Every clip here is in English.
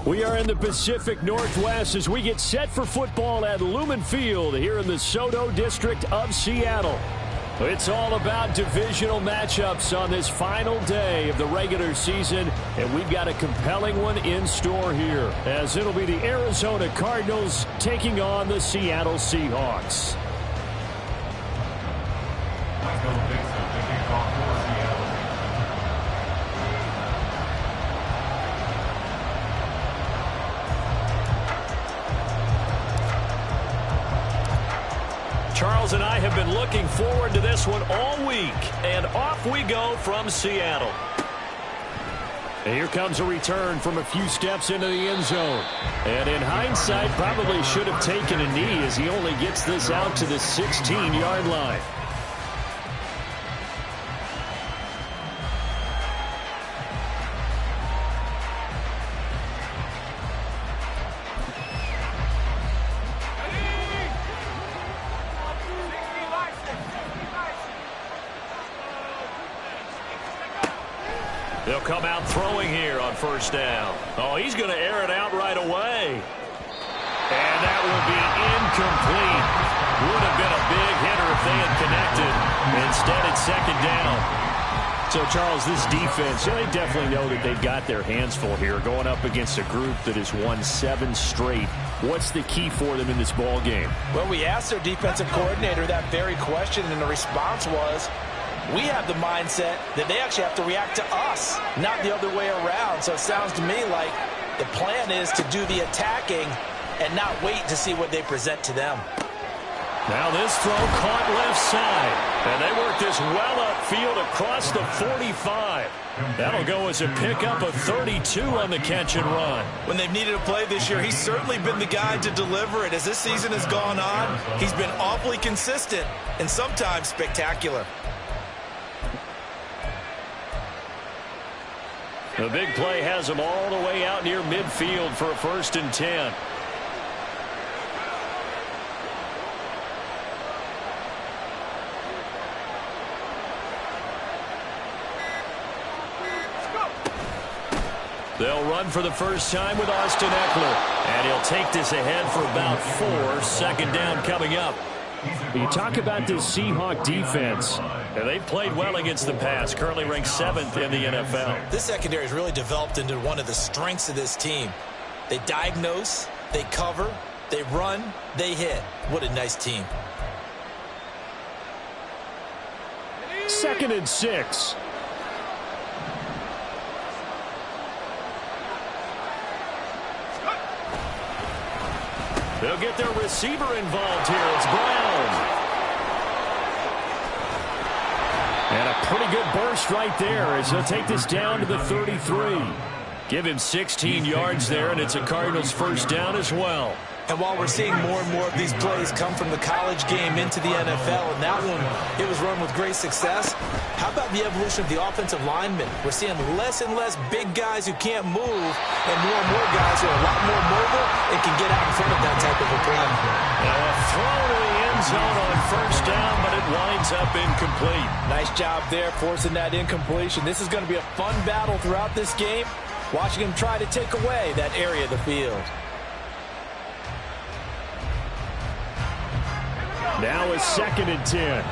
We are in the Pacific Northwest as we get set for football at Lumen Field here in the SoDo district of Seattle. It's all about divisional matchups on this final day of the regular season, and we've got a compelling one in store here, as it'll be the Arizona Cardinals taking on the Seattle Seahawks. Charles and I have been looking forward to this one all week, and off we go from Seattle. And here comes a return from a few steps into the end zone. And in hindsight, probably should have taken a knee as he only gets this out to the 16-yard line. They'll come out throwing here on first down. Oh, he's going to air it out right away. And that will be incomplete. Would have been a big hitter if they had connected. Instead, it's second down. So, Charles, this defense, they definitely know that they've got their hands full here going up against a group that has won 7 straight. What's the key for them in this ball game? Well, we asked their defensive coordinator that very question, and the response was, we have the mindset that they actually have to react to us, not the other way around. So it sounds to me like the plan is to do the attacking and not wait to see what they present to them. Now this throw caught left side. And they work this well upfield across the 45. That'll go as a pickup of 32 on the catch and run. When they've needed a play this year, he's certainly been the guy to deliver it. As this season has gone on, he's been awfully consistent and sometimes spectacular. The big play has him all the way out near midfield for a 1st and 10. They'll run for the first time with Austin Ekeler. And he'll take this ahead for about 4. Second down coming up. You talk about this Seahawk defense, and they've played well against the pass, currently ranked 7th in the NFL. This secondary has really developed into one of the strengths of this team. They diagnose, they cover, they run, they hit. What a nice team. 2nd and 6. They'll get their receiver involved here. It's Brown. And a pretty good burst right there as they'll take this down to the 33. Give him 16 yards there, and it's a Cardinals first down as well. And while we're seeing more and more of these plays come from the college game into the NFL, and that one, it was run with great success, how about the evolution of the offensive linemen? We're seeing less and less big guys who can't move, and more guys who are a lot more mobile and can get out in front of that type of a play. Now a throw to the end zone on first down, but it winds up incomplete. Nice job there forcing that incompletion. This is going to be a fun battle throughout this game, watching him try to take away that area of the field. Now it's 2nd and 10.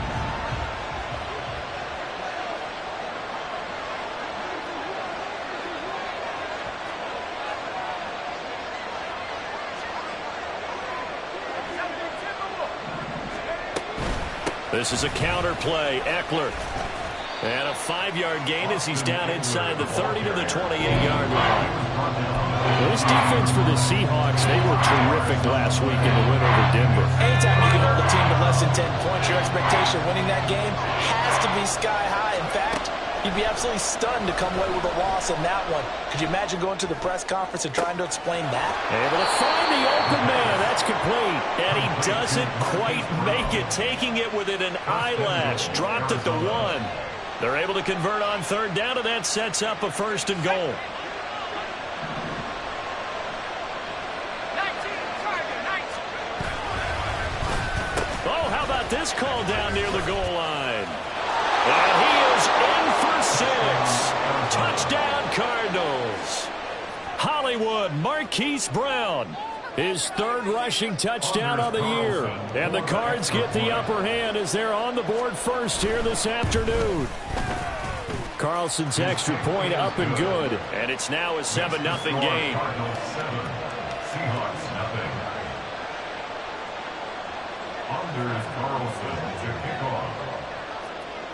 This is a counter play. Ekeler. And a 5-yard gain as he's down inside the 30 to the 28-yard line. This defense for the Seahawks, they were terrific last week in the win over Denver. Anytime you can hold a team to less than 10 points, your expectation winning that game has to be sky high. In fact, you'd be absolutely stunned to come away with a loss in that one. Could you imagine going to the press conference and trying to explain that? Able to find the open man. That's complete. And he doesn't quite make it, taking it within an eyelash. Dropped at the 1. They're able to convert on 3rd down, and that sets up a 1st and goal. Oh, how about this call down near the goal line? And he is in for 6. Touchdown, Cardinals. Hollywood, Marquise Brown. His third rushing touchdown of the year. And the Cards get the upper hand as they're on the board first here this afternoon. Carlson's extra point up and good. And it's now a 7-0 game.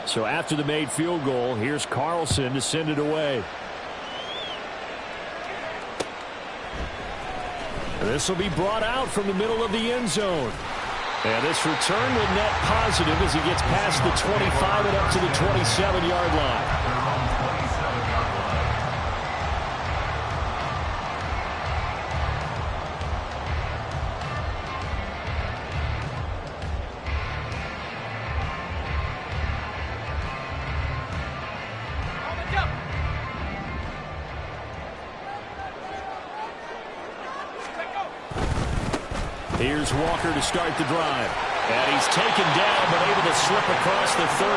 So after the made field goal, here's Carlson to send it away. And this will be brought out from the middle of the end zone. And this return will net positive as he gets past the 25 and up to the 27-yard line. Here's Walker to start the drive. And he's taken down, but able to slip across the 35.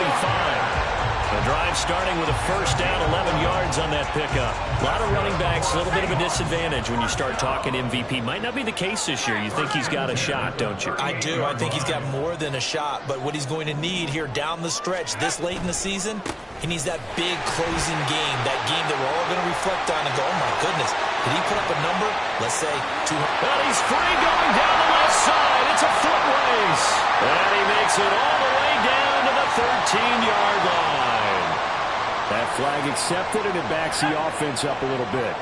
The drive starting with a first down, 11 yards on that pickup. A lot of running backs, a little bit of a disadvantage when you start talking MVP. Might not be the case this year. You think he's got a shot, don't you? I do. I think he's got more than a shot. But what he's going to need here down the stretch this late in the season, he needs that big closing game, that game that we're all going to reflect on and go, oh, my goodness, did he put up a number? Let's say 200. Well, he's free going down the left side. It's a foot race. And he makes it all the way down to the 13-yard line. That flag accepted, and it backs the offense up a little bit.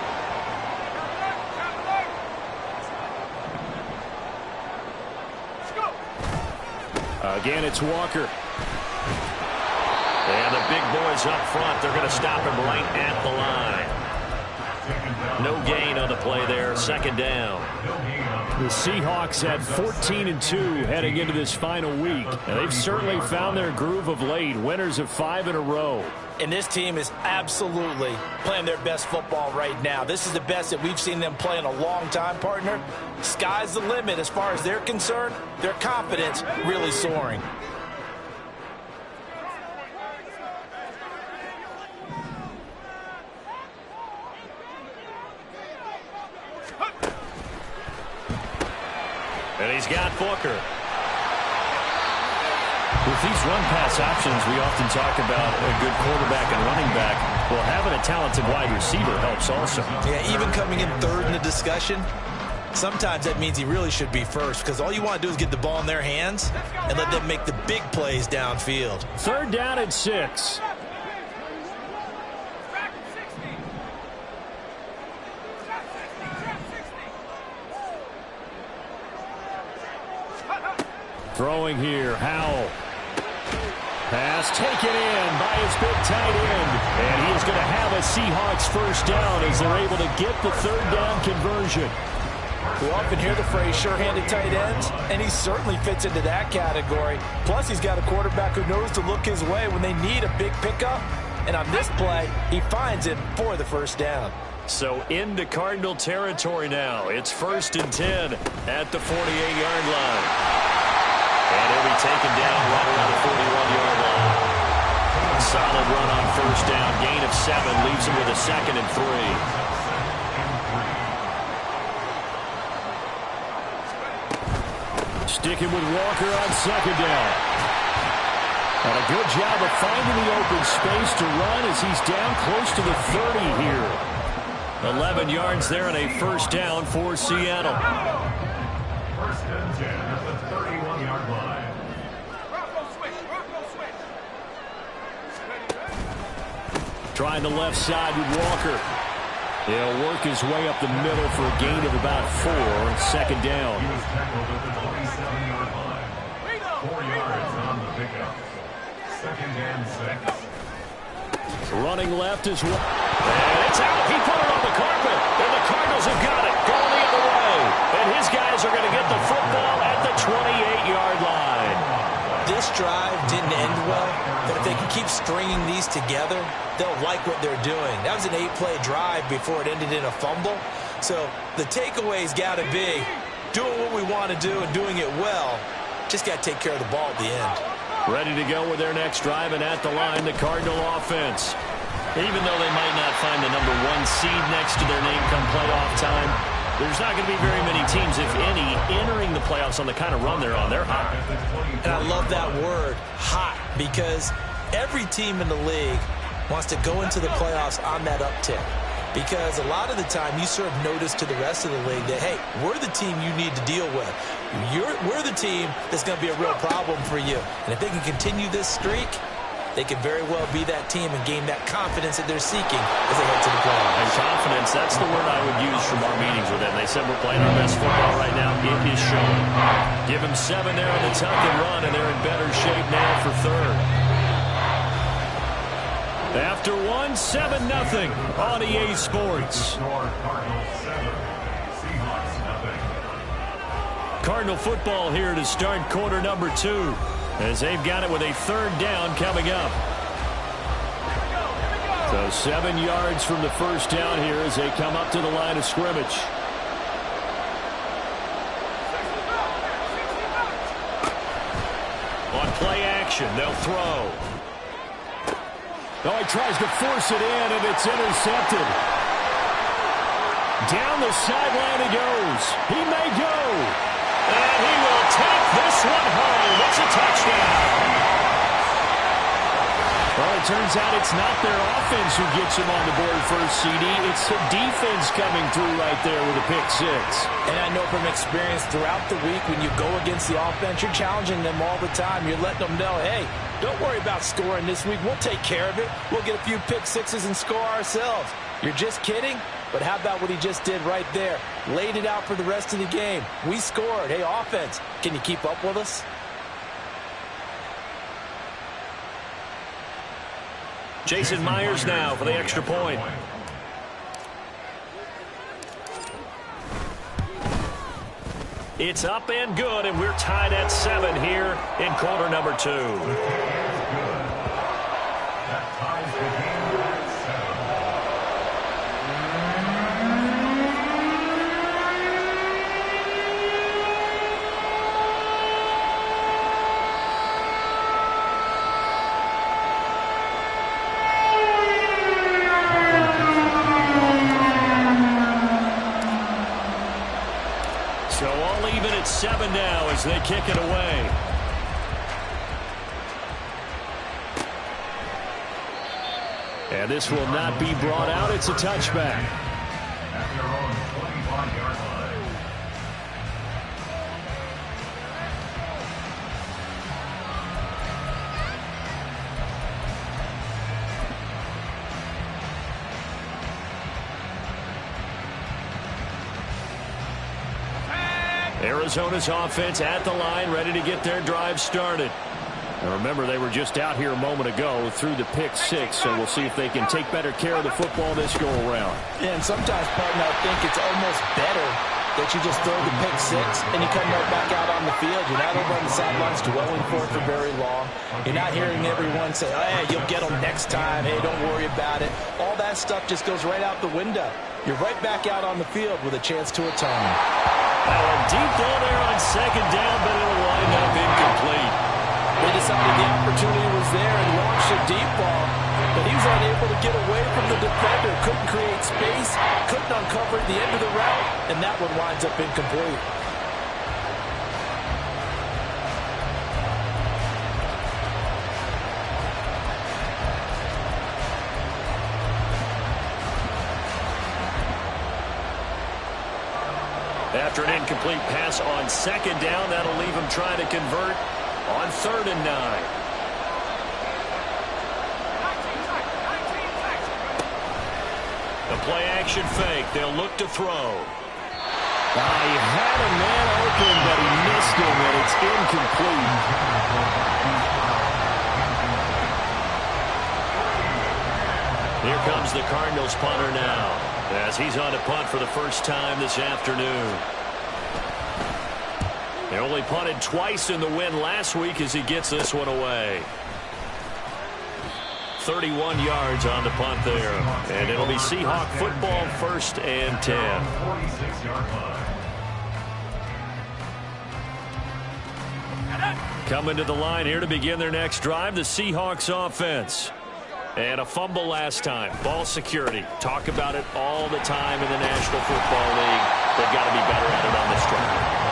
Again, it's Walker. And the big boys up front, they're going to stop him right at the line. No gain on the play there, second down. The Seahawks at 14-2 heading into this final week. And they've certainly found their groove of late, winners of 5 in a row. And this team is absolutely playing their best football right now. This is the best that we've seen them play in a long time, partner. Sky's the limit as far as they're concerned. Their confidence really soaring. And he's got Booker. With these run-pass options, we often talk about a good quarterback and running back. Well, having a talented wide receiver helps also. Yeah, even coming in third in the discussion, sometimes that means he really should be first, because all you want to do is get the ball in their hands and let them make the big plays downfield. Third down and 6. Throwing here, Howell. Pass taken in by his big tight end. And he is going to have a Seahawks first down as they're able to get the third down conversion. We often hear the phrase sure-handed tight ends, and he certainly fits into that category. Plus, he's got a quarterback who knows to look his way when they need a big pickup. And on this play, he finds it for the first down. So into Cardinal territory now. It's 1st and 10 at the 48-yard line. And he'll be taken down right around the 41-yard line. Solid run on first down. Gain of 7 leaves him with a 2nd and 3. Sticking with Walker on 2nd down. And a good job of finding the open space to run as he's down close to the 30 here. 11 yards there and a first down for Seattle. 1st and 10 at the 31-yard line. Trying the left side with Walker. He'll work his way up the middle for a gain of about 4. 2nd down. He was tackled at the 27-yard line. 4 yards on the pickup. 2nd and 6. Running left is one. And it's out. He put it on the carpet. And the Cardinals have got it. Going the other way. And his guys are going to get the football at the 28-yard line. This drive didn't end well, but if they can keep stringing these together, they'll like what they're doing. That was an 8-play drive before it ended in a fumble. So the takeaway's got to be doing what we want to do and doing it well. Just got to take care of the ball at the end. Ready to go with their next drive, and at the line, the Cardinal offense. Even though they might not find the #1 seed next to their name come playoff time, there's not going to be very many teams, if any, entering the playoffs on the kind of run they're on. They're hot. And I love that word, hot, because every team in the league wants to go into the playoffs on that uptick. Because a lot of the time you serve notice to the rest of the league that, hey, we're the team you need to deal with. We're the team that's going to be a real problem for you. And if they can continue this streak, they could very well be that team and gain that confidence that they're seeking as they head to the playoffs. And confidence, that's the word I would use from our meetings with them. They said we're playing our best football right now. It is showing. Give them 7 there on the tuck and run, and they're in better shape now for third. After 1, 7-0 on EA Sports. Cardinal football here to start quarter number 2. As they've got it with a 3rd down coming up. So 7 yards from the first down here as they come up to the line of scrimmage. On play action, they'll throw. Oh, he tries to force it in, and it's intercepted. Down the sideline he goes. He may go. And he will take this one home. It's a touchdown. Well, it turns out it's not their offense who gets him on the board first, CD. It's the defense coming through right there with a pick 6. And I know from experience throughout the week when you go against the offense, you're challenging them all the time. You're letting them know, hey, don't worry about scoring this week. We'll take care of it. We'll get a few pick 6s and score ourselves. You're just kidding? But how about what he just did right there? Laid it out for the rest of the game. We scored. Hey, offense, can you keep up with us? Jason Myers now for the extra point. It's up and good, and we're tied at 7 here in quarter number 2. That ties the game at 7 now as they kick it away. And this will not be brought out. It's a touchback. At their own 25-yard line. Arizona's offense at the line, ready to get their drive started. Now remember, they were just out here a moment ago through the pick 6, so we'll see if they can take better care of the football this go-around. Yeah, and sometimes, partner, I think it's almost better that you just throw the pick 6 and you come right back out on the field. You're not over on the sidelines dwelling for it for very long. You're not hearing everyone say, oh, hey, you'll get them next time. Hey, don't worry about it. All that stuff just goes right out the window. You're right back out on the field with a chance to atone. A deep ball there on 2nd down, but it'll wind up incomplete. They decided the opportunity was there and launched a deep ball, but he was unable to get away from the defender. Couldn't create space, couldn't uncover the end of the route, and that one winds up incomplete. After an incomplete pass on 2nd down, that'll leave him trying to convert on 3rd and 9. The play-action fake. They'll look to throw. He had a man open, but he missed him, and it's incomplete. Here comes the Cardinals punter now, as he's on to punt for the first time this afternoon. He only punted twice in the win last week as he gets this one away. 31 yards on the punt there. And it'll be Seahawk football, 1st and 10. 46-yard line. Coming to the line here to begin their next drive, the Seahawks offense. And a fumble last time. Ball security. Talk about it all the time in the National Football League. They've got to be better at it on this drive.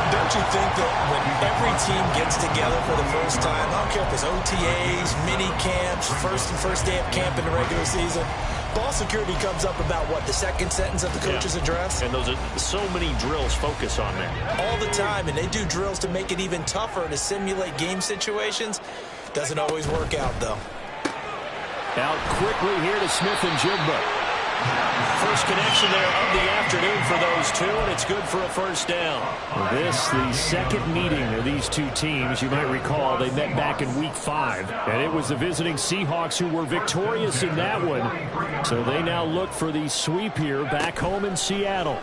Don't you think that when every team gets together for the first time, I don't care if it's OTAs, mini camps, first day of camp in the regular season, ball security comes up about, what, the second sentence of the coach's address? And those are so many drills focus on that. All the time, and they do drills to make it even tougher to simulate game situations. Doesn't always work out, though. Out quickly here to Smith-Njigba. First connection there of the afternoon for those two, and it's good for a first down. This, the second meeting of these two teams. You might recall they met back in Week 5, and it was the visiting Seahawks who were victorious in that one. So they now look for the sweep here back home in Seattle.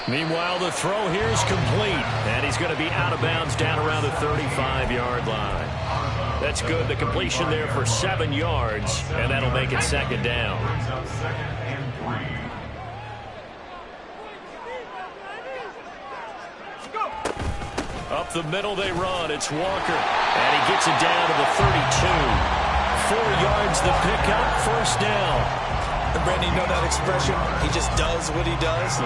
Meanwhile, the throw here is complete, and he's going to be out of bounds down around the 35-yard line. That's good. The completion there for 7 yards, and that'll make it second down. Up the middle they run. It's Walker, and he gets it down to the 32. 4 yards the pickup, first down. And Brandon, you know that expression? He just does what he does.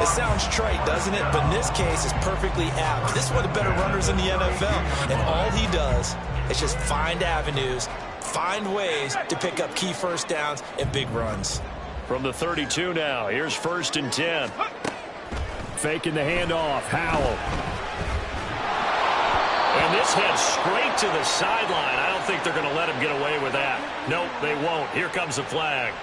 It sounds trite, doesn't it? But in this case, it's perfectly apt. This is one of the better runners in the NFL. And all he does is just find avenues, find ways to pick up key first downs and big runs. From the 32 now, here's 1st and 10. Faking the handoff, Howell. And this heads straight to the sideline. I don't think they're going to let him get away with that. Nope, they won't. Here comes the flag.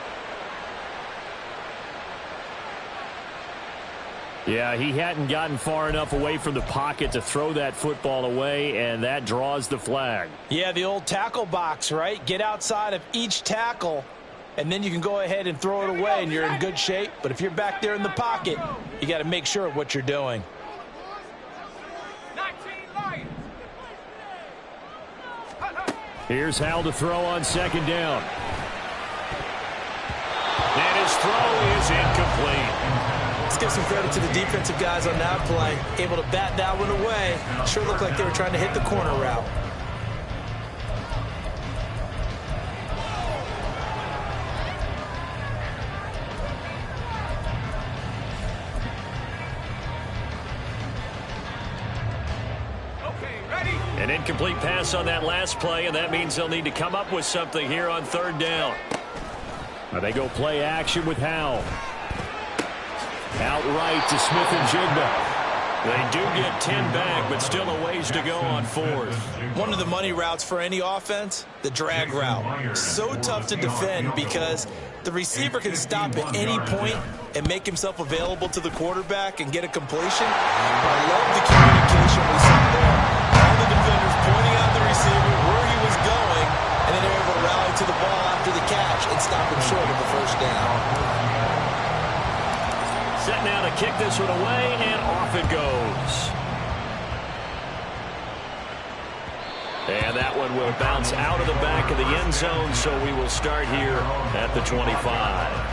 Yeah, he hadn't gotten far enough away from the pocket to throw that football away, and that draws the flag. Yeah, the old tackle box, right? Get outside of each tackle, and then you can go ahead and throw it away, and you're in good shape. But if you're back there in the pocket, you got to make sure of what you're doing. Here's Howell to throw on 2nd down. And his throw is incomplete. Let's give some credit to the defensive guys on that play. Able to bat that one away. Sure looked like they were trying to hit the corner route. An incomplete pass on that last play, and that means they'll need to come up with something here on 3rd down. Now they go play action with Howell. Outright to Smith-Njigba. They do get 10 back, but still a ways to go on 4th. One of the money routes for any offense, the drag route. So tough to defend because the receiver can stop at any point and make himself available to the quarterback and get a completion. I love the communication we saw there. All the defenders pointing out the receiver, where he was going, and then they're able to rally to the ball after the catch and stop him short of the first down. Set now to kick this one away, and off it goes. And that one will bounce out of the back of the end zone, so we will start here at the 25.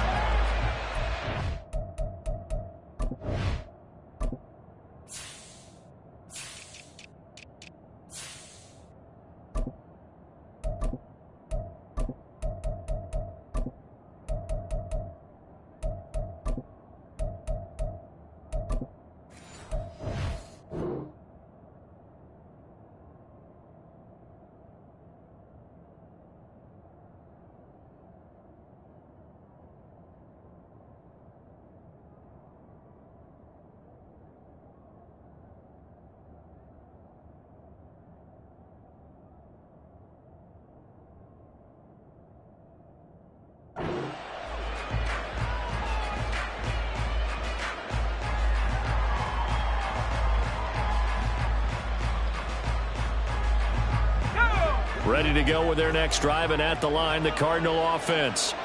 Ready to go with their next drive, and at the line, the Cardinal offense.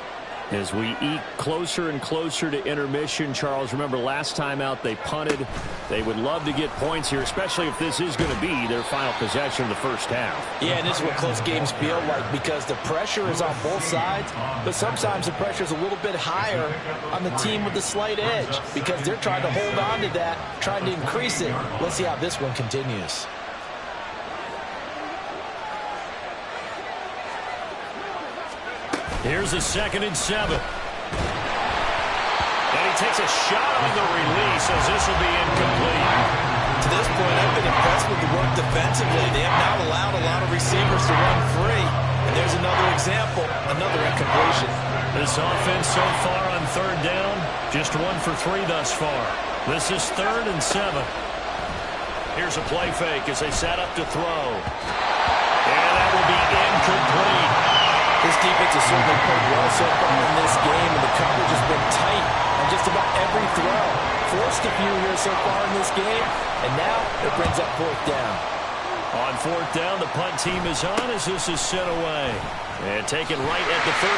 As we eke closer and closer to intermission, Charles, remember last time out they punted. They would love to get points here, especially if this is going to be their final possession of the first half. Yeah, and this is what close games feel like because the pressure is on both sides, but sometimes the pressure is a little bit higher on the team with the slight edge because they're trying to hold on to that, trying to increase it. Let's see how this one continues. Here's a 2nd and 7. And he takes a shot on the release as this will be incomplete. To this point, I've been impressed with the work defensively. They have not allowed a lot of receivers to run free. And there's another example, another incompletion. This offense so far on 3rd down, just 1 for 3 thus far. This is 3rd and 7. Here's a play fake as they set up to throw. And that will be incomplete. This defense has certainly played well so far in this game, and the coverage has been tight on just about every throw. Forced a few here so far in this game, and now it brings up 4th down. On 4th down, the punt team is on as this is sent away. And taken right at the 35.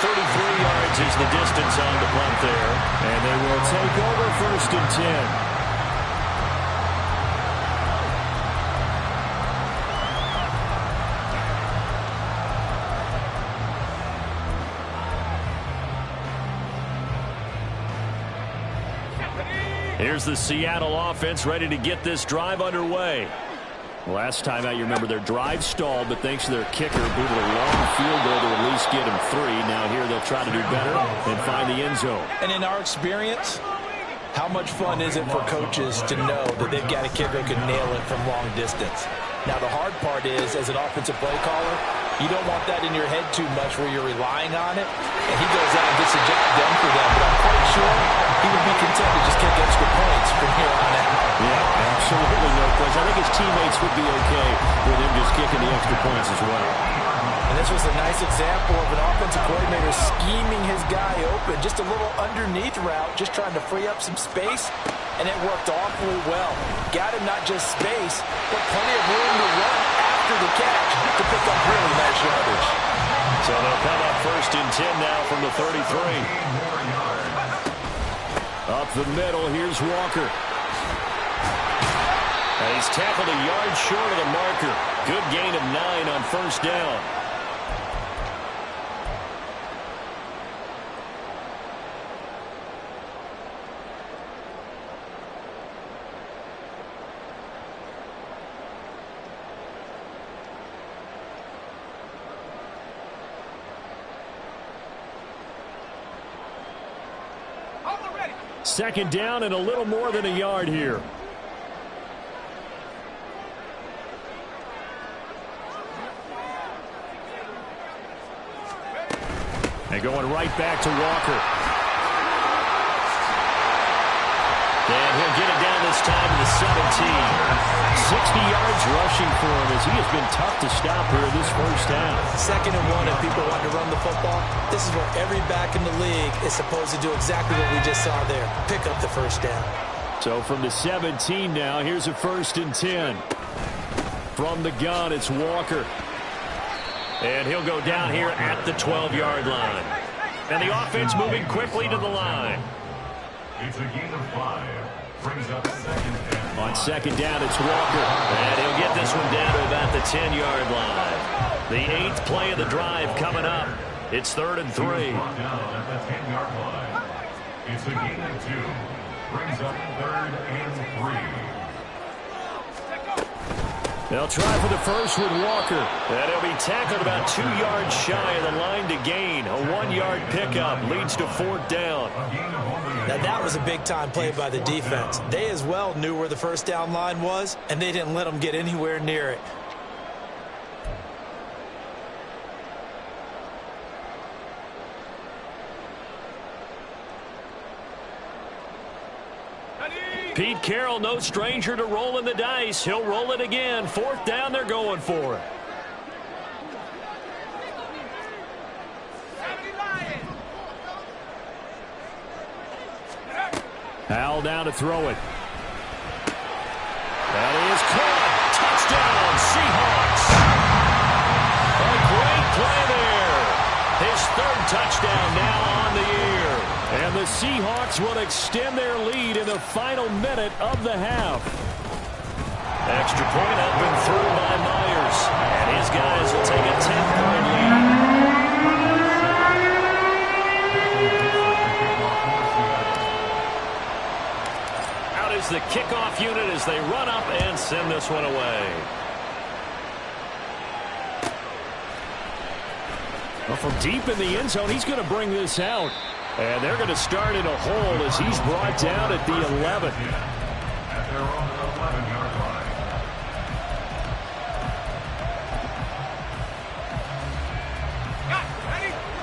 33 yards is the distance on the punt there. And they will take over 1st and 10. Here's the Seattle offense ready to get this drive underway. Last time out, you remember their drive stalled, but thanks to their kicker, booted a long field goal to at least get them 3. Now here they'll try to do better and find the end zone. And in our experience, how much fun is it for coaches to know that they've got a kicker who can nail it from long distance? Now the hard part is, as an offensive play caller, you don't want that in your head too much where you're relying on it. And he goes out and gets the job done for them. But I'm quite sure he would be content to just kick extra points from here on out. Yeah, absolutely no question. I think his teammates would be okay with him just kicking the extra points as well. And this was a nice example of an offensive coordinator scheming his guy open. Just a little underneath route, just trying to free up some space. And it worked awfully well. Got him not just space, but plenty of room to run after the catch to pick up really nice yardage. So they'll come up 1st and 10 now from the 33. Up the middle, here's Walker. And he's tackled a yard short of the marker. Good gain of 9 on 1st down. Second down and a little more than a yard here. And going right back to Walker. And he'll get it down this time to the 17. 60 yards rushing for him as he has been tough to stop here this 1st half. 2nd and 1 if people want to run the football. This is what every back in the league is supposed to do, exactly what we just saw there. Pick up the 1st down. So from the 17 now, here's a 1st and 10. From the gun, it's Walker. And he'll go down here at the 12-yard line. And the offense moving quickly to the line. It's a gain of 5. Brings up 2nd down. On 2nd down, it's Walker. And he'll get this one down to about the 10-yard line. The 8th play of the drive coming up. It's 3rd and 3. Down at the 10-yard line. It's a gain of 2. Brings up 3rd and 3. They'll try for the first with Walker. And he'll be tackled about 2 yards shy of the line to gain. A 1-yard pickup leads to 4th down. Now that was a big-time play by the defense. They as well knew where the 1st down line was, and they didn't let them get anywhere near it. Pete Carroll, no stranger to rolling the dice. He'll roll it again. 4th down, they're going for it. Howell down to throw it. That is caught. Touchdown, Seahawks. A great play there. His 3rd touchdown now on the year. And the Seahawks will extend their lead in the final minute of the half. Extra point up and through by Myers. And his guys will take a 10-point lead. The kickoff unit as they run up and send this one away. Well, from deep in the end zone, he's going to bring this out. And they're going to start in a hole as he's brought down at the 11. At their own 11-yard line.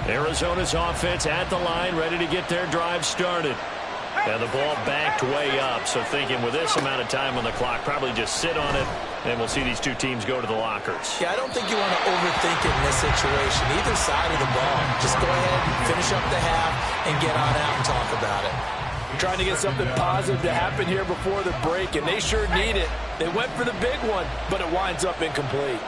Arizona's offense at the line, ready to get their drive started. And the ball backed way up, so thinking with this amount of time on the clock, probably just sit on it, and we'll see these two teams go to the lockers. Yeah, I don't think you want to overthink it in this situation, either side of the ball. Just go ahead, finish up the half, and get on out and talk about it. Trying to get something positive to happen here before the break, and they sure need it. They went for the big one, but it winds up incomplete.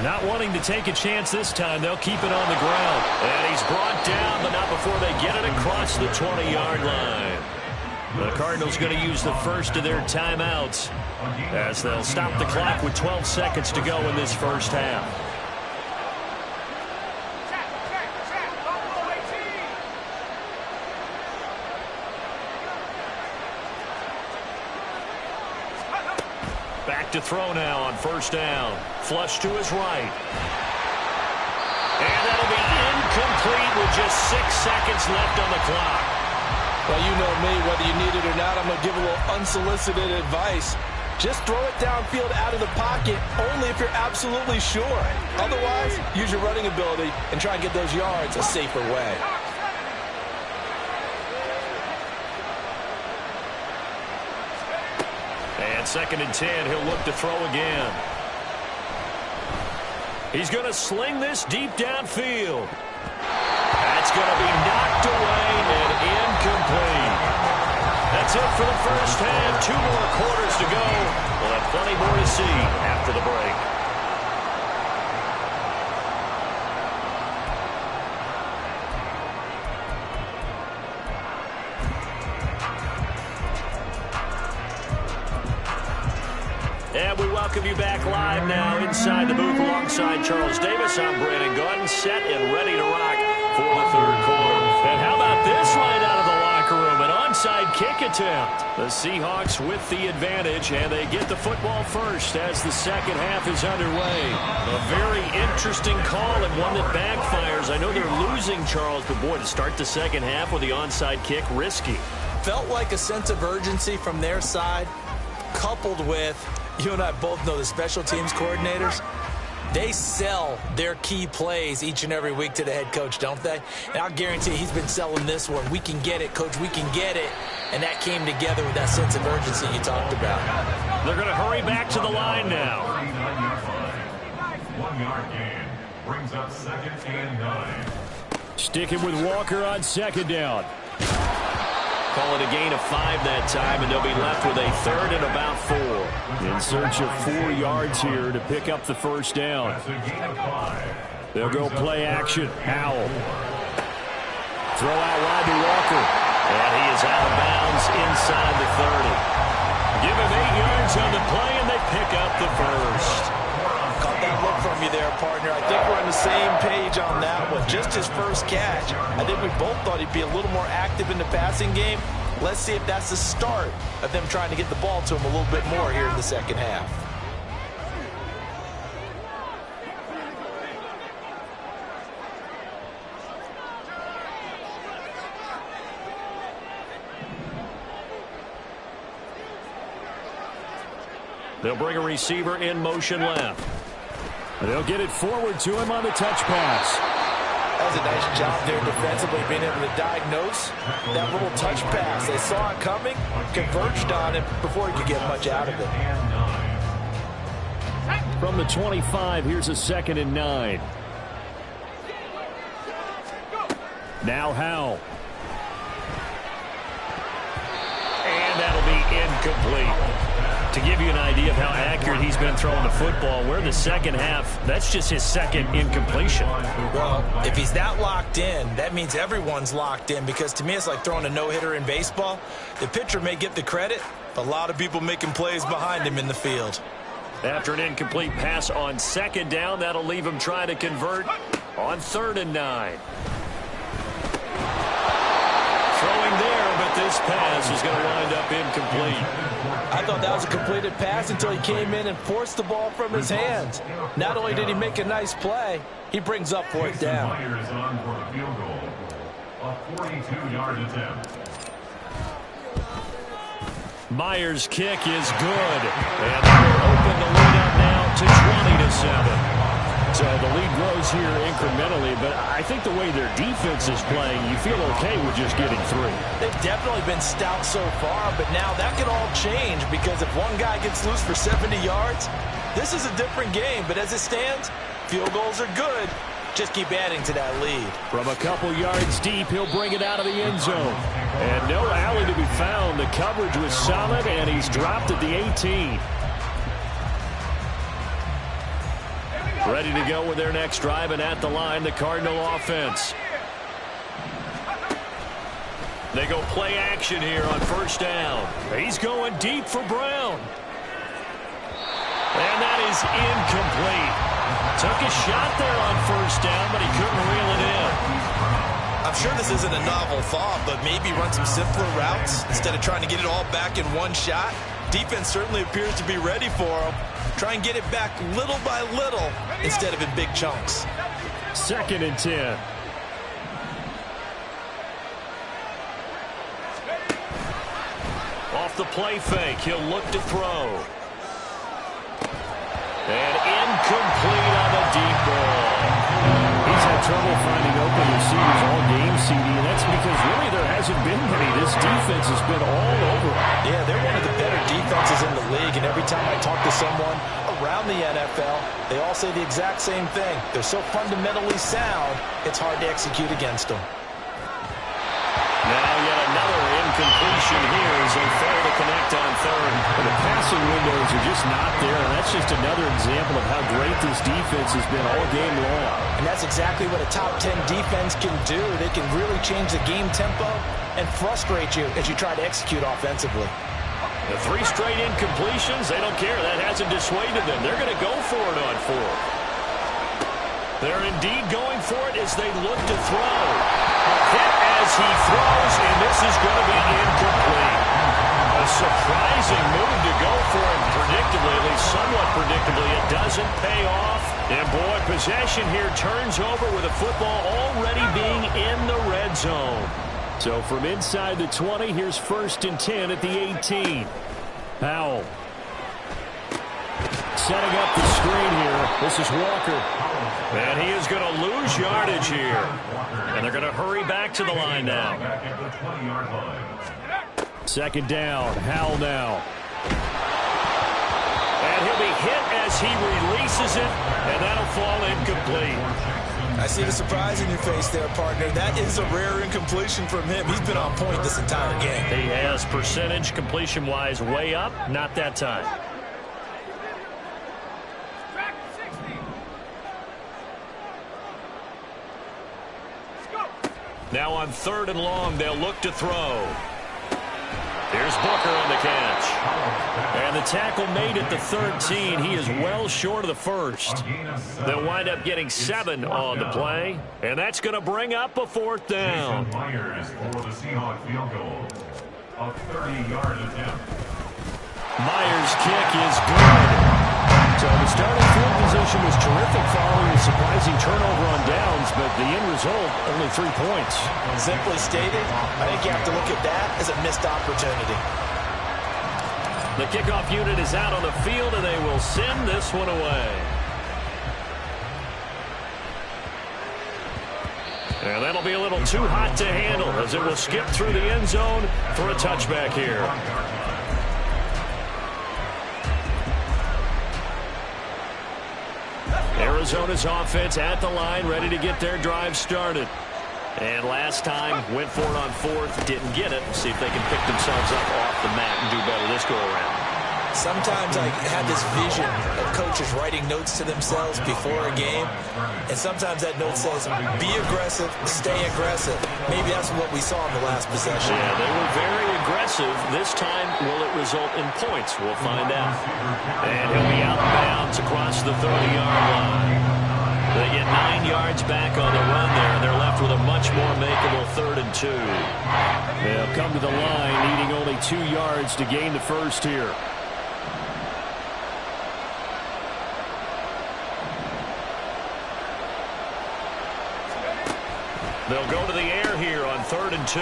Not wanting to take a chance this time, they'll keep it on the ground. And he's brought down, but not before they get it across the 20-yard line. The Cardinals going to use the first of their timeouts as they'll stop the clock with 12 seconds to go in this first half. Back to throw now on first down. Flush to his right. And that'll be incomplete with just 6 seconds left on the clock. Well, you know me, whether you need it or not, I'm going to give a little unsolicited advice. Just throw it downfield out of the pocket, only if you're absolutely sure. Otherwise, use your running ability and try and get those yards a safer way. And 2nd and 10, he'll look to throw again. He's going to sling this deep downfield. That's going to be knocked away and incomplete. That's it for the first half. 2 more quarters to go. We'll have plenty more to see after the break. And we welcome you back live now inside the booth alongside Charles Davis. I'm Brandon Gaudin, set and ready to rock for the 3rd quarter. And how about this right out of the locker room? An onside kick attempt. The Seahawks with the advantage, and they get the football first as the second half is underway. A very interesting call and one that backfires. I know they're losing, Charles, but boy, to start the second half with the onside kick, risky. Felt like a sense of urgency from their side, coupled with, you and I both know the special teams coordinators, they sell their key plays each and every week to the head coach, don't they? And I'll guarantee he's been selling this one. We can get it, coach, we can get it. And that came together with that sense of urgency you talked about. They're going to hurry back to the line now. 1-yard gain brings up 2nd and 9. Sticking with Walker on 2nd down. Call it a gain of 5 that time, and they'll be left with a 3rd and about 4. In search of 4 yards here to pick up the first down. That's a gain of 5. They'll go play action. Howell. Throw out wide to Walker. And he is out of bounds inside the 30. Give him 8 yards on the play, and they pick up the first. Caught that look from you there, partner. I think we're on the same page on that one. Just his first catch. I think we both thought he'd be a little more active in the passing game. Let's see if that's the start of them trying to get the ball to him a little bit more here in the second half. They'll bring a receiver in motion left. They'll get it forward to him on the touch pass. That was a nice job there defensively, being able to diagnose that little touch pass. They saw it coming, converged on it before he could get much out of it. From the 25, here's a 2nd and 9. Now Howell. And that'll be incomplete. To give you an idea of how accurate he's been throwing the football, we're the second half. That's just his 2nd incompletion. Well, if he's that locked in, that means everyone's locked in, because to me it's like throwing a no-hitter in baseball. The pitcher may get the credit, but a lot of people making plays behind him in the field. After an incomplete pass on 2nd down, that'll leave him trying to convert on 3rd and 9. Throwing there, but this pass is going to wind up incomplete. I thought that was a completed pass until he came in and forced the ball from his hands. Not only did he make a nice play, he brings up fourth down. Myers on for a field goal. A 42-yard attempt. Myers' kick is good. And they'll open the lead up now to 20-7. So the lead grows here incrementally, but I think the way their defense is playing, you feel okay with just getting 3. They've definitely been stout so far, but now that could all change because if one guy gets loose for 70 yards, this is a different game. But as it stands, field goals are good. Just keep adding to that lead. From a couple yards deep, he'll bring it out of the end zone. And no alley to be found. The coverage was solid, and he's dropped at the 18. Ready to go with their next drive, and at the line, the Cardinal offense. They go play action here on first down. He's going deep for Brown. And that is incomplete. Took a shot there on first down, but he couldn't reel it in. I'm sure this isn't a novel thought, but maybe run some simpler routes instead of trying to get it all back in one shot. Defense certainly appears to be ready for him. Try and get it back little by little instead of in big chunks. 2nd and 10. Off the play fake, he'll look to throw. And incomplete on the deep ball. He's had trouble finding open receivers all game, CD, and that's because really there hasn't been many. This defense has been all over. Yeah, they're one of the better defenses in the league, and every time I talk to someone around the NFL, they all say the exact same thing. They're so fundamentally sound, it's hard to execute against them. Now yet another incompletion here as they fail to connect on third. But the passing windows are just not there, and that's just another example of how great this defense has been all game long. And that's exactly what a top 10 defense can do. They can really change the game tempo and frustrate you as you try to execute offensively. The 3 straight incompletions, they don't care. That hasn't dissuaded them. They're going to go for it on 4th. They're indeed going for it as they look to throw. Hit as he throws, and this is going to be incomplete. A surprising move to go for it predictably, at least somewhat predictably. It doesn't pay off. And boy, possession here turns over with a football already being in the red zone. So from inside the 20, here's 1st and 10 at the 18. Powell. Setting up the screen here. This is Walker. And he is going to lose yardage here. And they're going to hurry back to the line now. 2nd down. Howell now. And he'll be hit as he releases it, and that'll fall incomplete. I see the surprise in your face there, partner. That is a rare incompletion from him. He's been on point this entire game. He has percentage completion-wise way up, not that time. Now on 3rd and long, they'll look to throw. Here's Booker on the catch. And the tackle made at the 13. He is well short of the first. They'll wind up getting 7 on the play. And that's going to bring up a 4th down. Myers for the Seahawks field goal. A 30-yard attempt. Myers' kick is good. So the starting field position was terrific following a surprising turnover on downs, but the end result, only 3 points. Simply stated, I think you have to look at that as a missed opportunity. The kickoff unit is out on the field, and they will send this one away. And that'll be a little too hot to handle as it will skip through the end zone for a touchback here. Arizona's offense at the line, ready to get their drive started. And last time, went for it on 4th, didn't get it. See if they can pick themselves up off the mat and do better this go-around. Sometimes I have this vision of coaches writing notes to themselves before a game, and sometimes that note says, be aggressive, stay aggressive. Maybe that's what we saw in the last possession. Yeah, they were very aggressive. This time, will it result in points? We'll find out. And he'll be out of bounds across the 30-yard line. They get 9 yards back on the run there, and they're left with a much more makeable 3rd and 2. They'll come to the line needing only 2 yards to gain the first here. They'll go to the air here on 3rd and 2.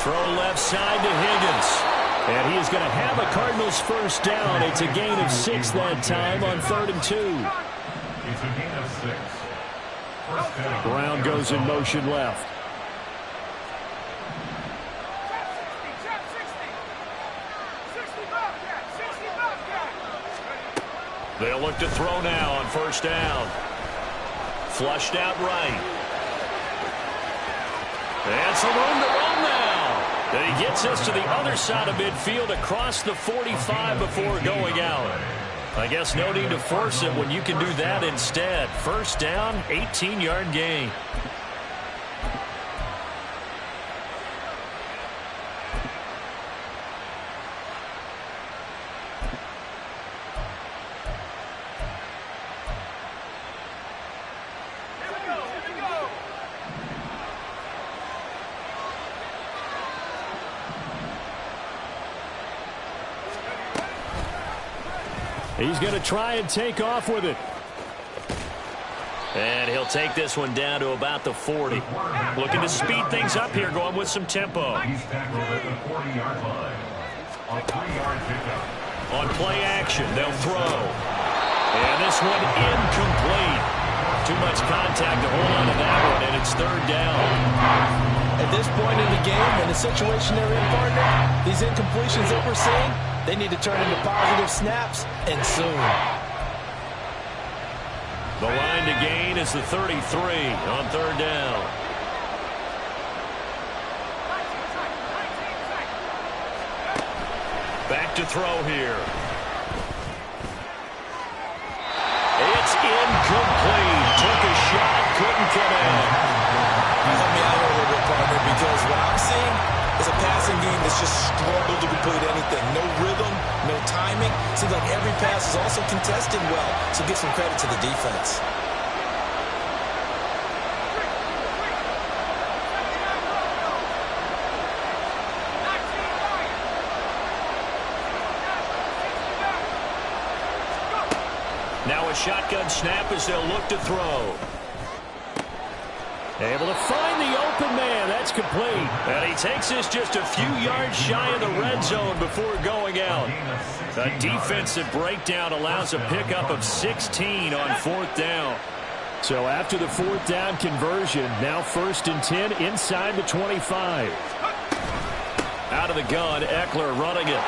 Throw left side to Higgins. And he is going to have a Cardinals first down. It's a gain of 6 that time on 3rd and 2. It's a gain of 6. First down. Brown goes in motion left. They'll look to throw now on 1st down. Flushed out right. And some room to run now. And he gets us to the other side of midfield across the 45 before going out. I guess no need to force it when you can do that instead. 1st down, 18-yard gain. He's going to try and take off with it. And he'll take this one down to about the 40. Looking to speed things up here, going with some tempo. He's tackled at the 40-yard line. A 3-yard pickup. On play action, they'll throw. And this one incomplete. Too much contact to hold on to that one, and it's 3rd down. At this point in the game, in the situation they're in, partner, these incompletions that we're seeing, they need to turn into positive snaps, and soon. The line to gain is the 33 on 3rd down. Back to throw here. It's incomplete. Took a shot, couldn't come in. Help me out a little bit, partner, because what I'm seeing is a passing game that's just struggled to complete anything. No rhythm, no timing. Seems like every pass is also contested well, so give some credit to the defense. Now a shotgun snap as they'll look to throw. Able to find the open man. That's complete. And he takes this just a few yards shy of the red zone before going out. A defensive breakdown allows a pickup of 16 on 4th down. So after the 4th down conversion, now 1st and 10 inside the 25. Out of the gun, Eckler running it.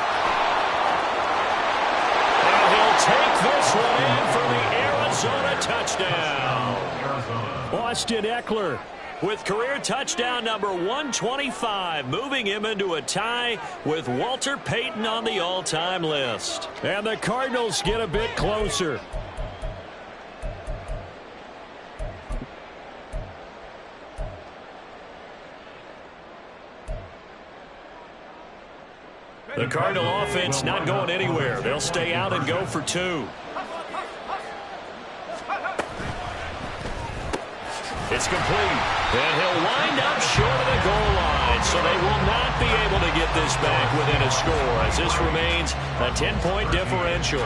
And he'll take this one in for the Arizona touchdown. Austin Eckler with career touchdown number 125, moving him into a tie with Walter Payton on the all-time list. And the Cardinals get a bit closer. The Cardinal offense not going anywhere. They'll stay out and go for 2. It's complete. And he'll wind up short of the goal line, so they will not be able to get this back within a score as this remains a 10-point differential.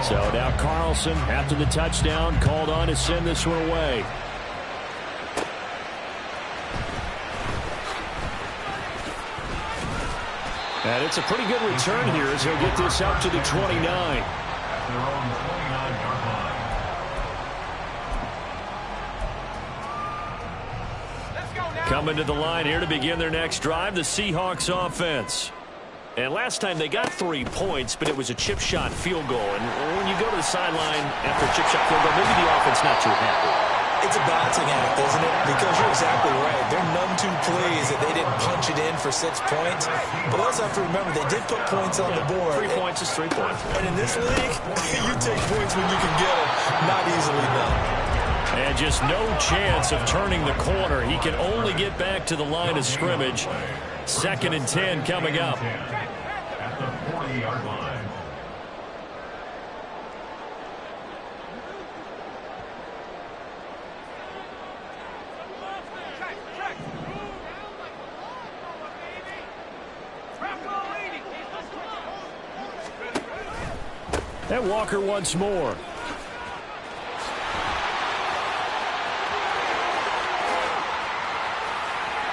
So now Carlson, after the touchdown, called on to send this one away. And it's a pretty good return here as he'll get this up to the 29. Coming to the line here to begin their next drive, the Seahawks offense. And last time they got 3 points, but it was a chip shot field goal. And when you go to the sideline after a chip shot field goal, maybe the offense not too happy. It's a balancing act, isn't it? Because you're exactly right. There are none too pleased that they didn't punch it in for 6 points. But also have to remember, they did put points on the board. 3 points is 3 points. And in this league, you take points when you can get them. Not easily done. And just no chance of turning the corner. He can only get back to the line of scrimmage. 2nd and 10 coming up. At the 40-yard line. And Walker once more.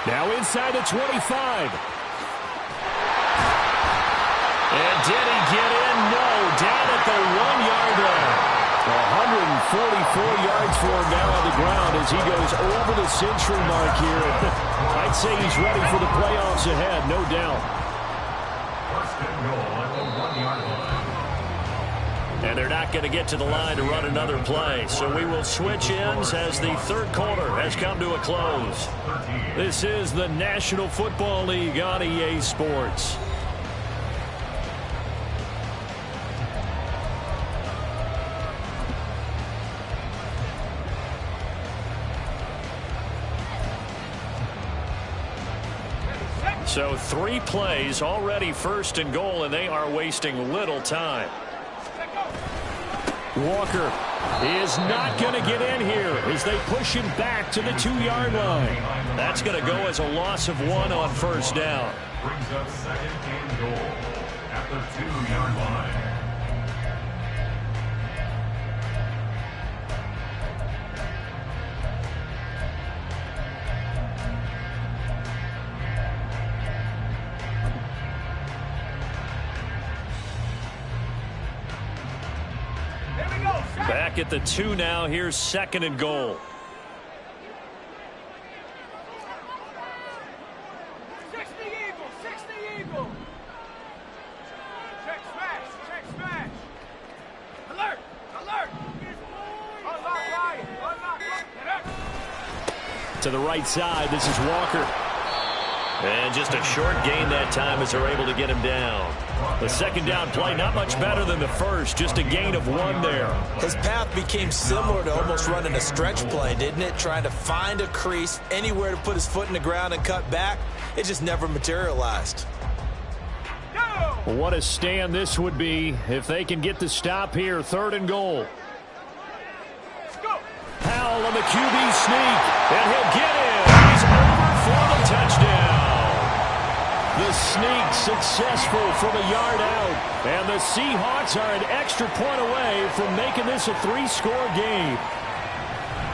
Now inside the 25. And did he get in? No. Down at the 1-yard line. 144 yards for him now on the ground as he goes over the century mark here. I'd say he's ready for the playoffs ahead, no doubt. First and goal at the 1-yard line. And they're not going to get to the line to run another play. So we will switch ends as the third quarter has come to a close. This is the National Football League on EA Sports. So 3 plays already first and goal, and they are wasting little time. Walker is not going to get in here as they push him back to the 2-yard line. That's going to go as a loss of 1 on first down. Brings up second and goal at the 2-yard line. Back at the 2 now. Here's second and goal. Check smash. Alert. To the right side, this is Walker. And just a short gain that time as they're able to get him down. The second down play, not much better than the first. Just a gain of 1 there. His path became similar to almost running a stretch play, didn't it? Trying to find a crease, anywhere to put his foot in the ground and cut back. It just never materialized. Well, what a stand this would be if they can get the stop here. Third and goal. Powell on the QB sneak, and he'll get in. He's over for the touchdown. The sneak successful from a yard out, and the Seahawks are an extra point away from making this a 3-score game.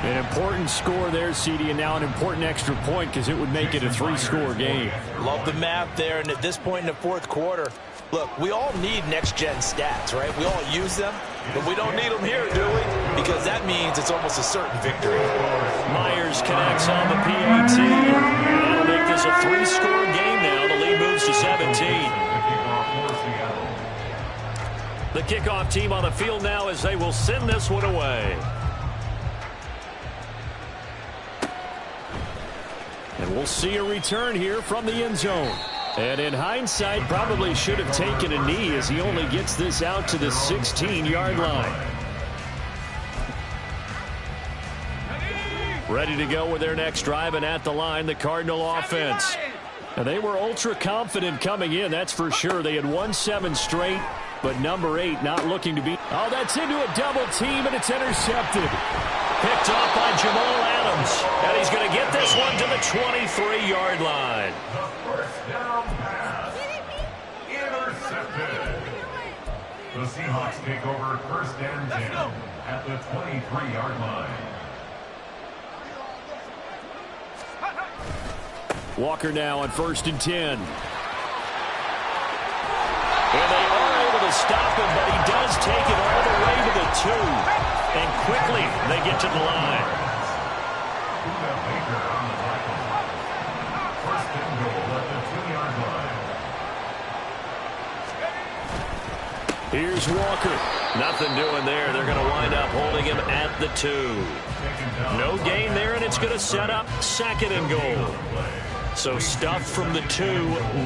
An important score there, CD, and now an important extra point because it would make it a 3-score game. Love the math there, and at this point in the fourth quarter, look, we all need next-gen stats, right? We all use them, but we don't need them here, do we? Because that means it's almost a certain victory. Myers connects on the PAT. That'll make this a 3-score game now. The lead moves to 17. The kickoff team on the field now as they will send this one away. And we'll see a return here from the end zone. And in hindsight, probably should have taken a knee as he only gets this out to the 16-yard line. Ready to go with their next drive, and at the line, the Cardinal offense. And they were ultra confident coming in, that's for sure. They had won 7 straight, but number 8 not looking to be. Oh, that's into a double team, and it's intercepted. Picked off by Jamal Adams. And he's going to get this one to the 23-yard line. The first down pass. Intercepted. The Seahawks take over first and 10 at the 23-yard line. Walker now on first and 10. And they are able to stop him, but he does take it all the way to the 2. And quickly, they get to the line. Baker on the tackle. First and goal at the 2-yard line. Here's Walker. Nothing doing there. They're going to wind up holding him at the 2. No gain there, and it's going to set up second and goal. So stuff from the 2.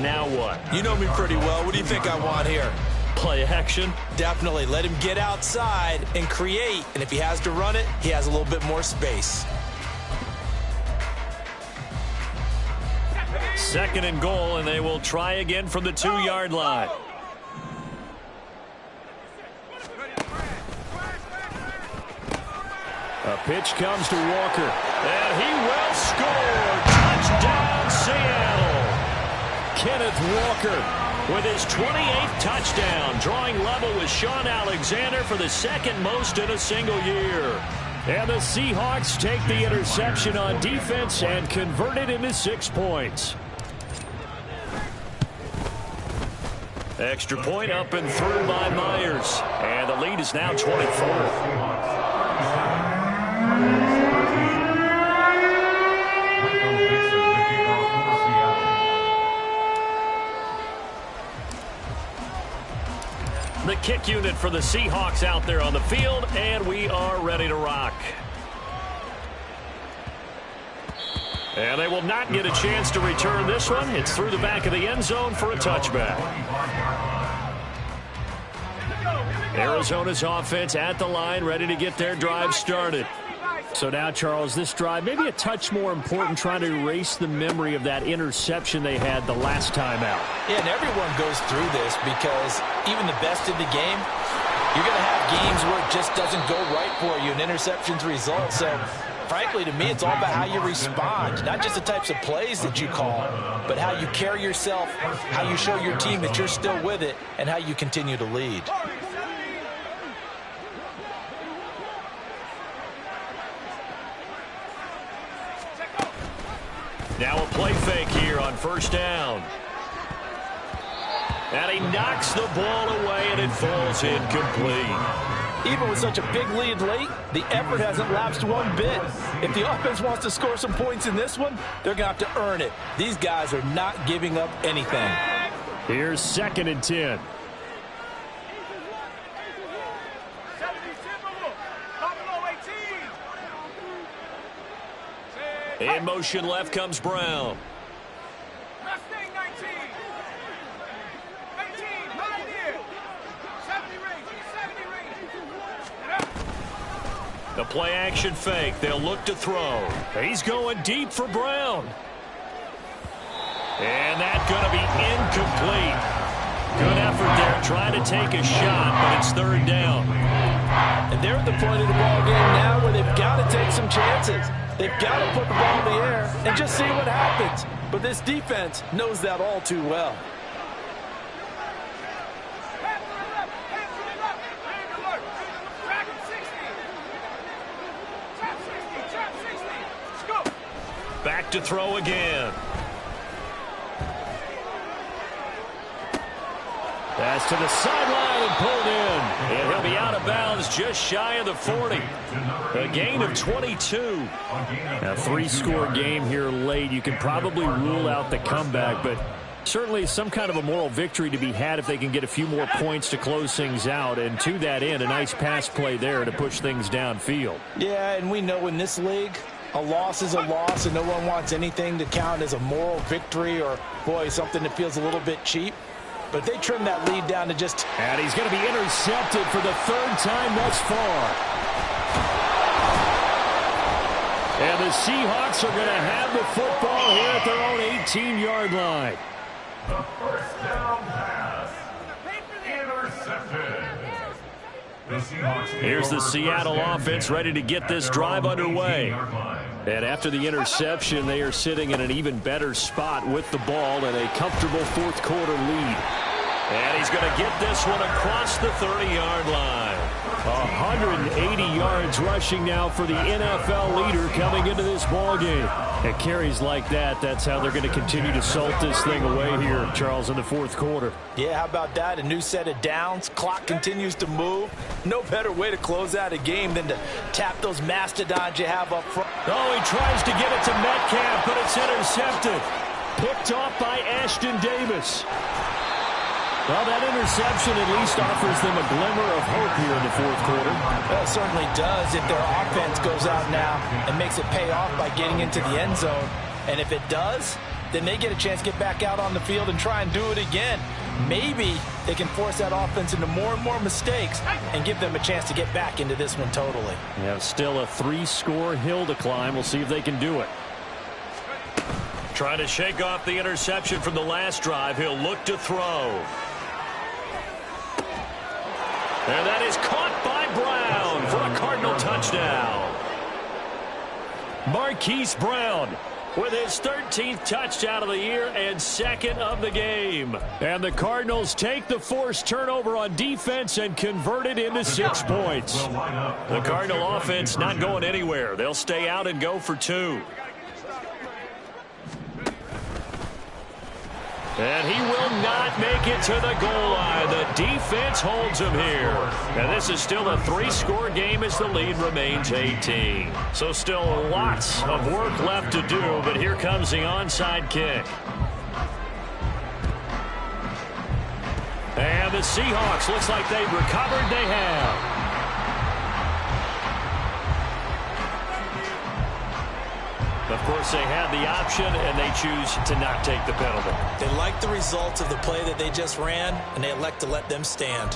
Now what? You know me pretty well. What do you think I want here? Play action. Definitely. Let him get outside and create. And if he has to run it, he has a little bit more space. Second and goal, and they will try again from the 2-yard line. A pitch comes to Walker. And he will score. Touchdown, Seattle. Kenneth Kenneth Walker with his 28th touchdown, drawing level with Sean Alexander for the second most in a single year. And the Seahawks take the interception on defense and convert it into 6 points. Extra point up and through by Myers. And the lead is now 24. The kick unit for the Seahawks out there on the field, and we are ready to rock. And they will not get a chance to return this one. It's through the back of the end zone for a touchback. Arizona's offense at the line, ready to get their drive started. So now, Charles, this drive maybe a touch more important, trying to erase the memory of that interception they had the last time out. Yeah, and everyone goes through this because even the best in the game, you're going to have games where it just doesn't go right for you, and interceptions result. So, frankly, to me, it's all about how you respond, not just the types of plays that you call, but how you carry yourself, how you show your team that you're still with it, and how you continue to lead. Now a play fake here on first down. And he knocks the ball away, and it falls incomplete. Even with such a big lead late, the effort hasn't lapsed one bit. If the offense wants to score some points in this one, they're going to have to earn it. These guys are not giving up anything. Here's 2nd and 10. In motion left comes Brown. Mustang 19. 19, Pioneer. 70 range. The play action fake. They'll look to throw. He's going deep for Brown. And that's going to be incomplete. Good effort there trying to take a shot, but it's 3rd down. And they're at the point of the ball game now where they've got to take some chances. They've got to put the ball in the air and just see what happens. But this defense knows that all too well. Back to throw again. Pass to the sideline and pulled in. And he'll be out of bounds just shy of the 40. A gain of 22. A 3-score game here late. You can probably rule out the comeback, but certainly some kind of a moral victory to be had if they can get a few more points to close things out. And to that end, a nice pass play there to push things downfield. Yeah, and we know in this league, a loss is a loss, and no one wants anything to count as a moral victory or, boy, something that feels a little bit cheap. But they trim that lead down to just... And he's going to be intercepted for the 3rd time thus far. And the Seahawks are going to have the football here at their own 18-yard line. The first down pass. Intercepted. Here's the Seattle offense ready to get this drive underway. And after the interception, they are sitting in an even better spot with the ball and a comfortable 4th quarter lead. And he's going to get this one across the 30-yard line. 180 yards rushing now for the NFL leader coming into this ball game. At carries like that, that's how they're going to continue to salt this thing away here, Charles, in the 4th quarter. Yeah, how about that? A new set of downs. Clock continues to move. No better way to close out a game than to tap those mastodons you have up front. Oh, he tries to get it to Metcalf, but it's intercepted. Picked off by Ashton Davis. Well, that interception at least offers them a glimmer of hope here in the 4th quarter. Well, it certainly does if their offense goes out now and makes it pay off by getting into the end zone. And if it does, then they get a chance to get back out on the field and try and do it again. Maybe they can force that offense into more and more mistakes and give them a chance to get back into this one totally. Yeah, still a 3-score hill to climb. We'll see if they can do it. Trying to shake off the interception from the last drive. He'll look to throw. And that is caught by Brown for a Cardinal touchdown. Marquise Brown with his 13th touchdown of the year and second of the game. And the Cardinals take the forced turnover on defense and convert it into 6 points. The Cardinal offense not going anywhere. They'll stay out and go for 2. And he will not make it to the goal line. The defense holds him here. And this is still a 3-score game as the lead remains 18. So still lots of work left to do, but here comes the onside kick. And the Seahawks, looks like they've recovered. They have. Of course, they had the option, and they choose to not take the penalty. They like the results of the play that they just ran, and they elect to let them stand.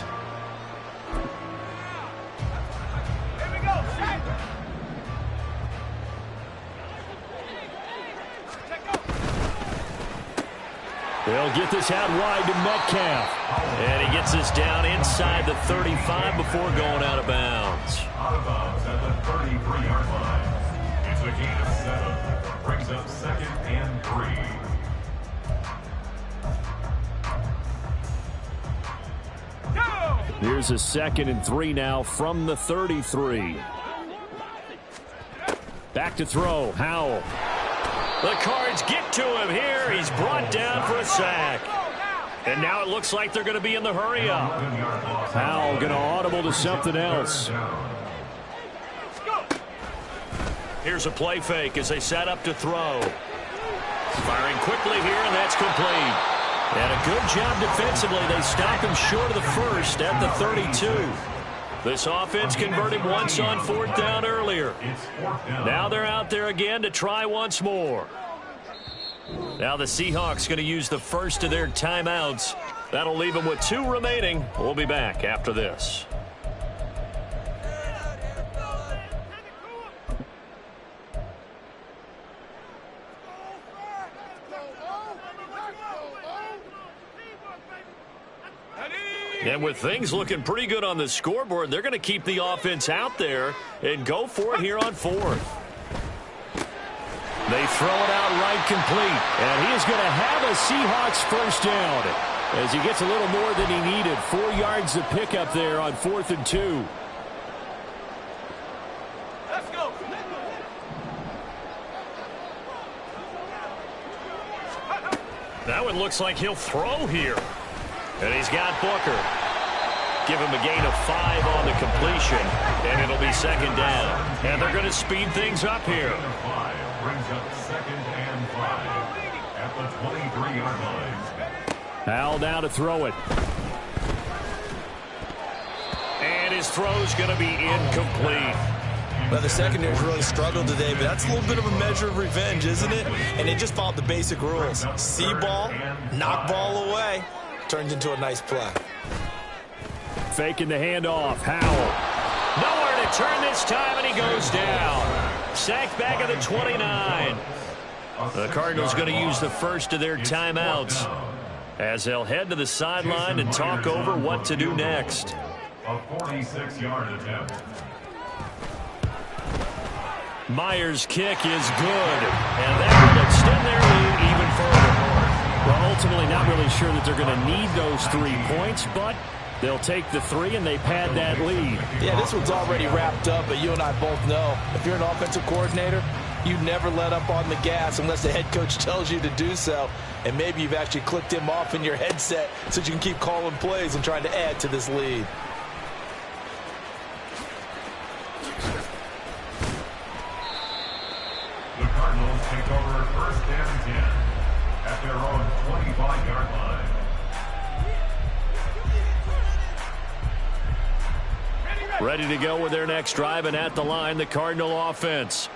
Here we go. They'll get this out wide to Metcalf. And he gets this down inside the 35 before going out of bounds. Out of bounds at the 33-yard line. It's a gain of 7. Brings up 2nd and 3. Here's a 2nd and 3 now from the 33. Back to throw. Howell. The Cards get to him here. He's brought down for a sack. And now it looks like they're going to be in the hurry up. Howell going to audible to something else. Here's a play fake as they set up to throw. Firing quickly here, and that's complete. And a good job defensively. They stop him short of the first at the 32. This offense converted once on 4th down earlier. Now they're out there again to try once more. Now the Seahawks going to use the first of their timeouts. That'll leave them with 2 remaining. We'll be back after this. And with things looking pretty good on the scoreboard, they're going to keep the offense out there and go for it here on 4th. They throw it out right complete. And he is going to have a Seahawks first down as he gets a little more than he needed. 4 yards to pick up there on 4th and 2. Let's go. That one looks like he'll throw here. And he's got Booker. Give him a gain of 5 on the completion, and it'll be 2nd down. And they're going to speed things up here. 5 brings up 2nd and 5 at the 23-yard line. Howell now to throw it. And his throw's going to be incomplete. Well, the secondary's really struggled today, but that's a little bit of a measure of revenge, isn't it? And they just followed the basic rules. See ball, knock ball away. Turns into a nice play. Faking the handoff. Howell. Nowhere to turn this time, and he goes down. Sacked back at the 29. The Cardinals going to use the first of their timeouts as they'll head to the sideline and talk over what to do next. A 46-yard attempt. Myers' kick is good, and that will extend their lead even further. Well, ultimately not really sure that they're going to need those 3 points, but they'll take the 3 and they pad that lead. Yeah, this one's already wrapped up, but you and I both know if you're an offensive coordinator, you never let up on the gas unless the head coach tells you to do so. And maybe you've actually clicked him off in your headset so you can keep calling plays and trying to add to this lead. The Cardinals take over 1st and 10 at their own 25-yard line. Ready to go with their next drive, and at the line, the Cardinal offense.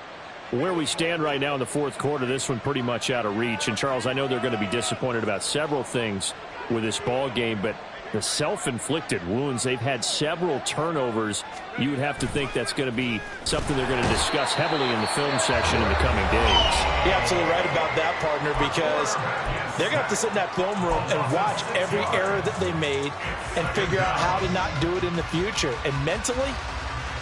Where we stand right now in the 4th quarter, this one pretty much out of reach. And, Charles, I know they're going to be disappointed about several things with this ball game, but the self-inflicted wounds, they've had several turnovers. You would have to think that's going to be something they're going to discuss heavily in the film section in the coming days. You're absolutely right about that, partner, because they're going to have to sit in that film room and watch every error that they made and figure out how to not do it in the future. And mentally,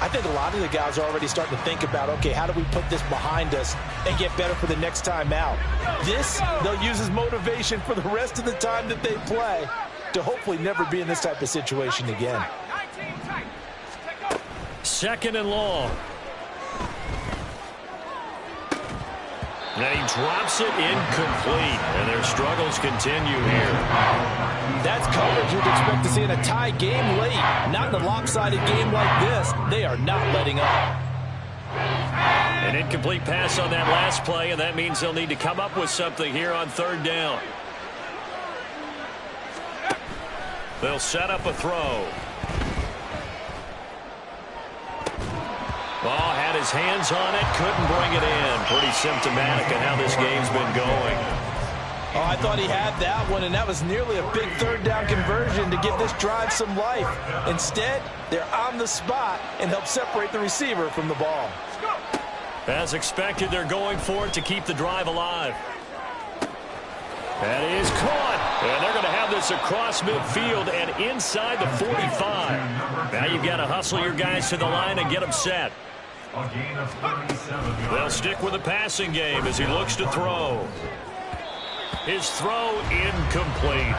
I think a lot of the guys are already starting to think about, okay, how do we put this behind us and get better for the next time out? This, they'll use as motivation for the rest of the time that they play to hopefully never be in this type of situation again. 2nd and long. And he drops it incomplete, and their struggles continue here. That's coverage you'd expect to see in a tie game late. Not in a lopsided game like this. They are not letting up. An incomplete pass on that last play, and that means they'll need to come up with something here on 3rd down. They'll set up a throw. Ball had his hands on it, couldn't bring it in. Pretty symptomatic of how this game's been going. Oh, I thought he had that one, and that was nearly a big 3rd down conversion to give this drive some life. Instead, they're on the spot and help separate the receiver from the ball. As expected, they're going for it to keep the drive alive. That is caught. And they're going to have this across midfield and inside the 45. Now you've got to hustle your guys to the line and get them set. A gain of 37 They'll stick with the passing game as he looks to throw. His throw incomplete.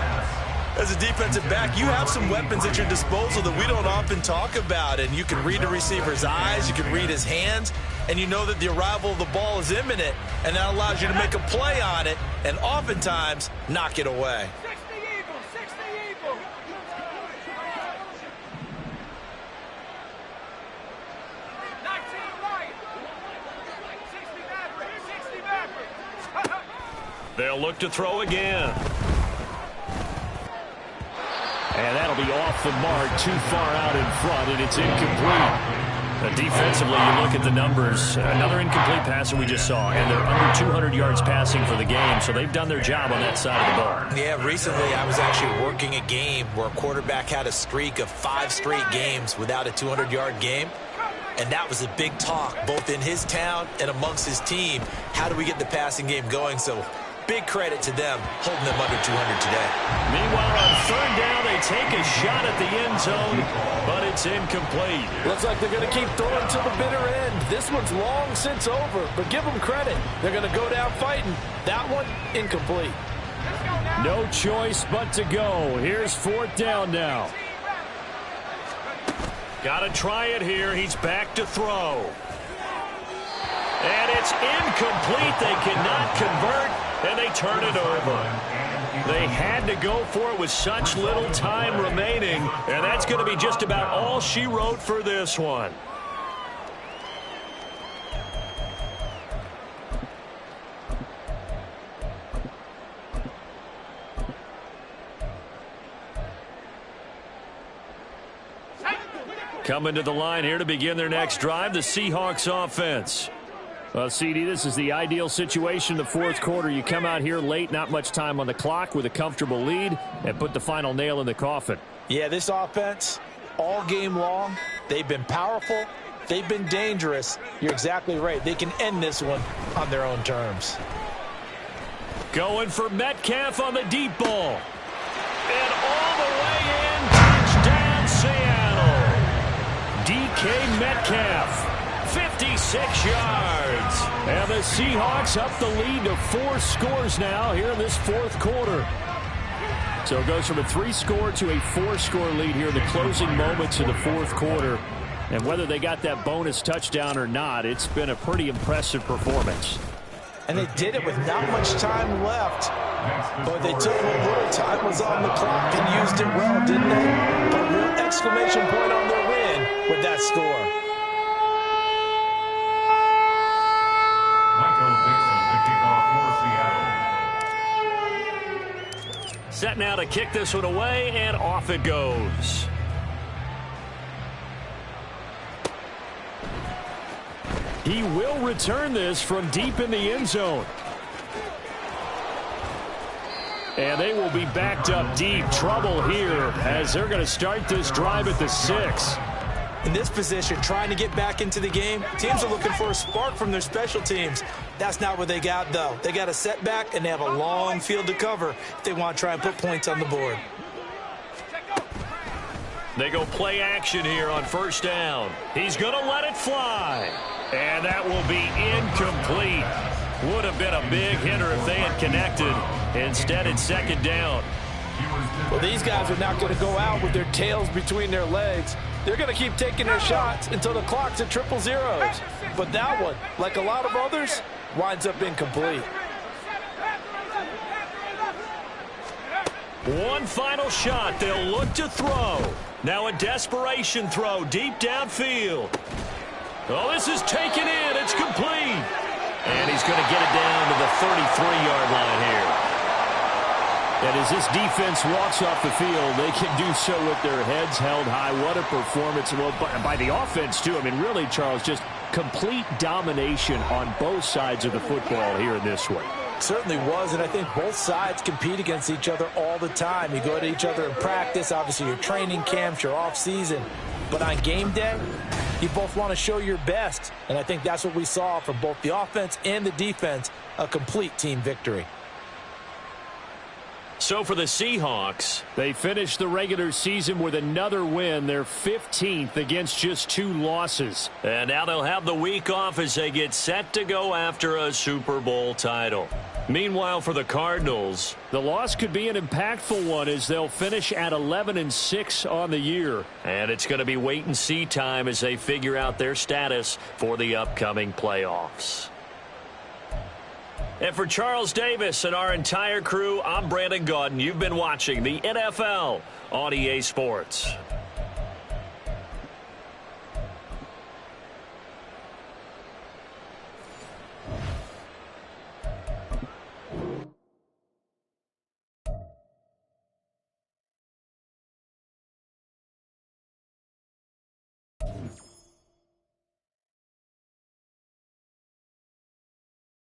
As a defensive back, you have some weapons at your disposal that we don't often talk about. And you can read the receiver's eyes, you can read his hands, and you know that the arrival of the ball is imminent. And that allows you to make a play on it and oftentimes knock it away. 60 Eagles, 60 Eagles. 19 Lions. 60 Mavericks, 60 Mavericks. They'll look to throw again. And that'll be off the mark, too far out in front, and it's incomplete. Defensively, you look at the numbers. Another incomplete passer we just saw, and they're under 200 yards passing for the game, so they've done their job on that side of the ball. Yeah, recently I was actually working a game where a quarterback had a streak of 5 straight games without a 200-yard game, and that was a big talk, both in his town and amongst his team. How do we get the passing game going? So big credit to them holding them under 200 today. Meanwhile, on 3rd down, they take a shot at the end zone, but it's incomplete. Looks like they're going to keep throwing to the bitter end. This one's long since over, but give them credit. They're going to go down fighting. That one, incomplete. No choice but to go. Here's 4th down now. Got to try it here. He's back to throw. And it's incomplete. They cannot convert, and they turn it over. They had to go for it with such little time remaining, and that's going to be just about all she wrote for this one. Coming to the line here to begin their next drive, the Seahawks offense. Well, CD, this is the ideal situation in the 4th quarter. You come out here late, not much time on the clock with a comfortable lead, and put the final nail in the coffin. Yeah, this offense, all game long, they've been powerful, they've been dangerous. You're exactly right. They can end this one on their own terms. Going for Metcalf on the deep ball. And all the way in, touchdown Seattle. DK Metcalf. 56 yards. And the Seahawks up the lead to 4 scores now here in this 4th quarter. So it goes from a 3-score to a 4-score lead here in the closing moments of the 4th quarter. And whether they got that bonus touchdown or not, it's been a pretty impressive performance. And they did it with not much time left. But they took what little time was on the clock and used it well, didn't they? Put a real exclamation point on their win with that score. Set now to kick this one away, and off it goes. He will return this from deep in the end zone. And they will be backed up deep. Trouble here as they're going to start this drive at the 6. In this position, trying to get back into the game, teams are looking for a spark from their special teams. That's not what they got, though. They got a setback, and they have a long field to cover if they want to try and put points on the board. They go play action here on first down. He's going to let it fly. And that will be incomplete. Would have been a big hitter if they had connected. Instead, it's second down. Well, these guys are not going to go out with their tails between their legs. They're going to keep taking their shots until the clock's at 000. But that one, like a lot of others, winds up incomplete. One final shot. They'll look to throw. Now a desperation throw deep downfield. Oh, this is taken in. It's complete. And he's going to get it down to the 33-yard line here. And as this defense walks off the field, they can do so with their heads held high. What a performance. Well, by the offense, too. I mean, really, Charles, just complete domination on both sides of the football here in this one. Certainly was, and I think both sides compete against each other all the time. You go to each other in practice, obviously your training camps, your off-season. But on game day, you both want to show your best. And I think that's what we saw from both the offense and the defense, a complete team victory. So for the Seahawks, they finished the regular season with another win. They're 15th against just 2 losses. And now they'll have the week off as they get set to go after a Super Bowl title. Meanwhile, for the Cardinals, the loss could be an impactful one as they'll finish at 11-6 on the year. And it's going to be wait-and-see time as they figure out their status for the upcoming playoffs. And for Charles Davis and our entire crew, I'm Brandon Gaudin. You've been watching the NFL on EA Sports.